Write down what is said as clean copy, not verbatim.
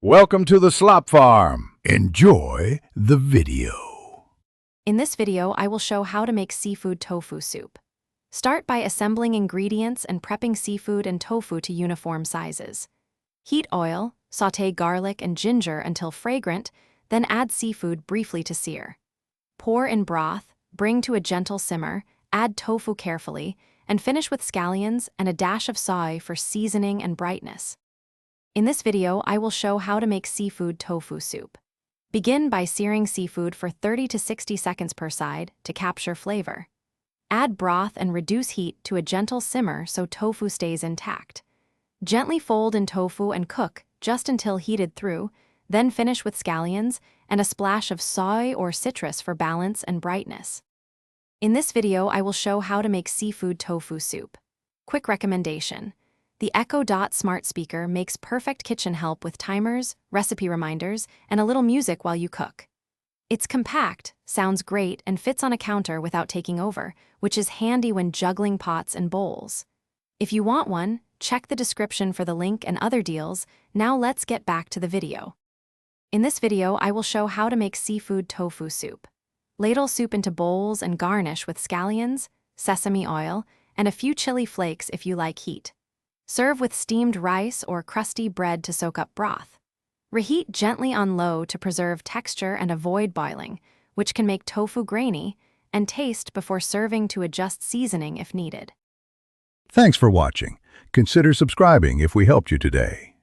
Welcome to the Slop Farm. Enjoy the video. In this video, I will show how to make seafood tofu soup. Start by assembling ingredients and prepping seafood and tofu to uniform sizes. Heat oil, sauté garlic and ginger until fragrant, then add seafood briefly to sear. Pour in broth, bring to a gentle simmer, add tofu carefully, and finish with scallions and a dash of soy for seasoning and brightness. In this video, I will show how to make seafood tofu soup. Begin by searing seafood for 30 to 60 seconds per side to capture flavor. Add broth and reduce heat to a gentle simmer so tofu stays intact. Gently fold in tofu and cook just until heated through, then finish with scallions and a splash of soy or citrus for balance and brightness. In this video, I will show how to make seafood tofu soup. Quick recommendation: the Echo Dot smart speaker makes perfect kitchen help with timers, recipe reminders, and a little music while you cook. It's compact, sounds great, and fits on a counter without taking over, which is handy when juggling pots and bowls. If you want one, check the description for the link and other deals. Now let's get back to the video. In this video, I will show how to make seafood tofu soup. Ladle soup into bowls and garnish with scallions, sesame oil, and a few chili flakes if you like heat. Serve with steamed rice or crusty bread to soak up broth. Reheat gently on low to preserve texture and avoid boiling, which can make tofu grainy, and taste before serving to adjust seasoning if needed. Thanks for watching. Consider subscribing if we helped you today.